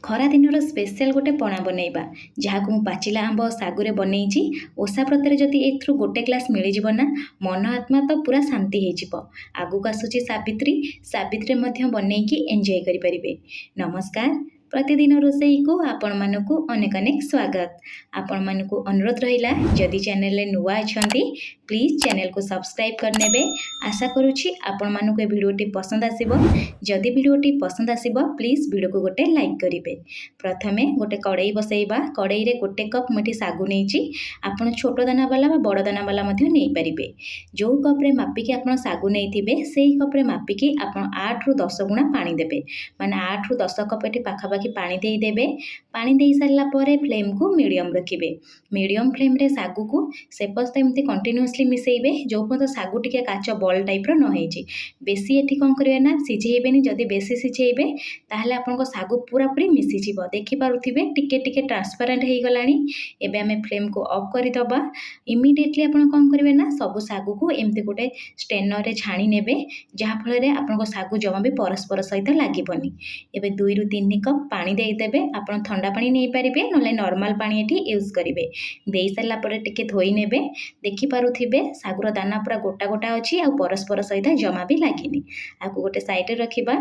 खरा दिन स्पेशल गोटे पणा बनैबा जहाँ को पाचिला आंब सागुरे बनई ओषा व्रत जदि एथु गोटे ग्लास मिल ना मन आत्मा तो पूरा शांति हो आगुक आसूची सावित्री सावित्री बनईकी एंजॉय करें। नमस्कार प्रतिदिन रोसई को आपण मानकु अनेक अनेक स्वागत। आपण मानकु अनुरोध रहिला जदि चैनल रे नुआ अछंती प्लीज चैनल को सब्सक्राइब करनेबे। आशा करुछि आपण मानकु ए वीडियोटी पसंद आसीबो। जदि वीडियोटी पसंद आसीबो प्लीज वीडियो को गोटे लाइक करिवे। प्रथमे गोटे कड़ाई बसैबा। कड़ाई रे गोटे कप मुठी सागु नेइछि। आपण छोट दाना वाला बा बड़ दाना वाला मध्ये नै परिबे। जो कप रे मापिकी आपण सागु नेइथिबे सेही कप रे मापिकी आपण 8 रु 10 गुणा पानी देबे। माने 8 रु 10 कप एठी पाखा पानी दे देबे। पानी दे सारा पर फ्लेम को मीडियम रखिबे। मीडियम फ्लेम रे सागु को सेपस्त एमती कंटिन्यूअसली मिसेइबे जो पर्यंत सागु टिके काच बॉल टाइप रो न होइछि। बेसी एठी कोन करिवे ना सिझेइबेनी। जदि बेसी सिझेइबे ताहले आपनको सागु पूरा पूरी मिसि जिवो। देखि पारुथिबे टिके टिके ट्रांसपेरेंट हेइ गलानी। एबे हमें फ्लेम को ऑफ करि दबा। इमीडिएटली आपण कोन करिवे ना सब सागु को एमती गोटे स्ट्रेनर रे छाणी नेबे जहा फल रे आपनको सागु जमा भी परस्पर सहित लागिबनी। एबे 2 रु 3 कप पानी दे देबे। आपण ठंडा पानी नै परिबे नले नॉर्मल पानी एठी यूज करिवे। देई साला पर टिके धोई नेबे। देखि पारुथिबे सागुर दाना पूरा गोटा गोटा अछि आ परस्पर सहित जमा भी लागिनी। आकु गोटे साइड रे रखिबा।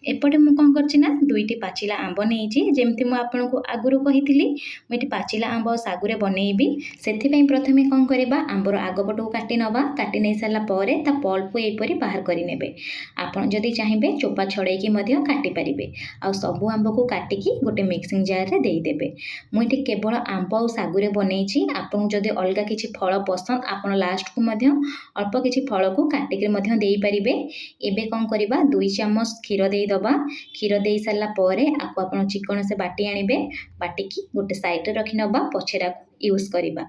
एपटे मु कोन करछि ना दुईटी पाचिला आंब नेइछि। जेमति मु आपनको आगुरु कहिथिली मेटी पाचिला आंब सागुरे बनेइबी। सेथि पई प्रथमे कोन करिबा आंबर आगपटो काटि नबा। काटि नै साला परे ता पल्प एपरि बाहर करि नेबे। आपण जदि चाहिबे चोपा छड़ेई की मध्य काटि परिबे। आ सब आंब को काटिकी गोटे मिक्सिंग जार रे देई देबे। मुइठी केवल आंब और सागुरे बनैछि। आपन जदि अलगा किछि फल पसंद आपन लास्ट को मध्य अल्प किछि फल को काटिके मध्य देई परिबे। एबे कोन करिबा 2 चम्मच खीर देई दबा। खीर देई साला परे आपको आपन चिकन से बाटी आनिबे। बाटिकी गोटे साइड रे रखि नबा पछेरा यूज करिबा।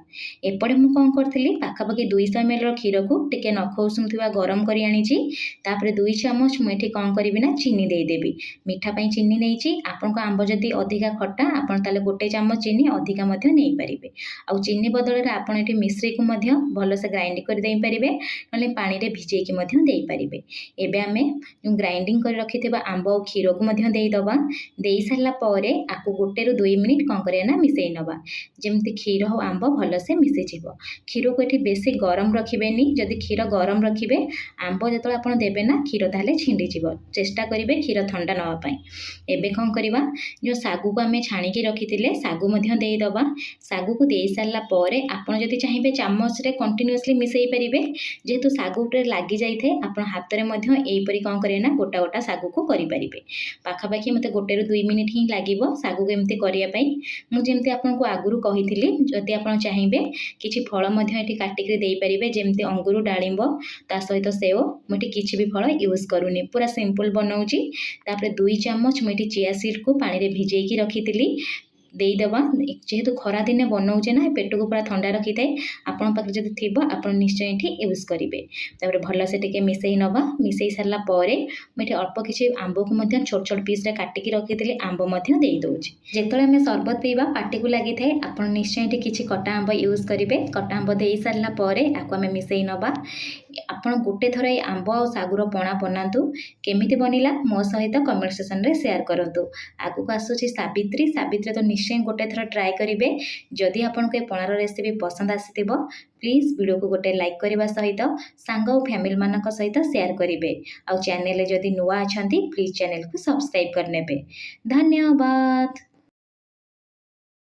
एपटे मु कोन करथिली पाखापाखि 200 ml रो खीर को टिके नखौसुम थिबा गरम करी आनिछि। तापरे 2 चम्मच मुठी कोन करिबि ना चीनी देई देबी। मीठा पई चीनी नेइछि। आपनको आंब जदि अधिका खट्टा आपन ताले गोटे चम्मच चीनी अधिका मध्य नै परिबे। आ चीनी बदल रे आपन एठी मिश्री को मध्य भलो से ग्राइंड कर देई परिबे नले पानी रे भिजेई की मध्य देई परिबे। एबे हमें ग्राइंडिंग कर रखिथिबा आंब और खीर को मध्य देई दबा। देई साला परे आकु गोटे रु 2 मिनिट कोन करिया ना मिसेई नबा। जेमति खीर हो आंब भलो से मिसि जिवो। खीर को एठी बेसी गरम रखिबेनी। जदि खीर गरम रखिबे आंब जतल आपन देबे ना खीर ताले छिंडी जिवो। चेष्टा करिवे खीर ठंडा नवा पई। एबे कोन करिवा जो सागु को हमें छाणी की रखिथिले सागु मध्य देई दबा। सागु को देई साला परे आपन जदि चाहिबे चामच रे कंटिन्यूअसली मिसेई परिबे। जेहेतु सागु रे लागि जाइथे आपन हाथ रे मध्य एई परी कोन करे ना गोटा गोटा सागु को करि परिबे। पाखा पाखी मते गोटे रु 2 मिनिट ही लागिवो सागु को एमती करिया पई। मु जेमती आपन को आगुरु कहिथिली जदि आपण चाहिबे किछि फल मध्य एठी काटिके देई परिबे जेमती अंगुरु डाळिंब ता सहित सेव। मुठी किछि भी फल यूज करूनी पूरा सिंपल बनाउची। तापरे 2 चम्मच मुठी चिया सीड को पानी रे भिजेई की रखिथिली देई दबा। जेहेतु खरा दिने बनाउचे ना पेट को पूरा ठंडा रखि थाए। आपण पाखे जदि थिबो आपण निश्चय एठी यूज करिवे। तापरे भलो से टिके मिसेई नबा। मिसेई सारला परे मेठी अल्प किछि आंब को मध्य छोट छोट पीस रे काटिकी रखिथिली आंब मध्य देई दोउची। जेतले हमें शरबत पीबा पाटी को लागि थाए आपण निश्चय एठी किछि कटा आंब यूज करिवे। कटा आंब देई सारला परे आको हमें मिसेई नबा। आपण गोटे थर ए आंब और सागुर पणा बनातु। केमिति बनिला मो सहित कमेंट सेक्शन रे शेयर करंतु। आगु आसुची सावित्री। सावित्री तो निश्चय गोटे थर ट्राई करिवे। जदि आपनको ए पणार रेसिपी पसंद आसीथिबो प्लीज वीडियो को गोटे लाइक करबा सहित सांग और फैमिली मानक सहित शेयर करिवे। आ चैनल जदि नुआ अछंती प्लीज चैनल को सब्सक्राइब करनेबे। धन्यवाद।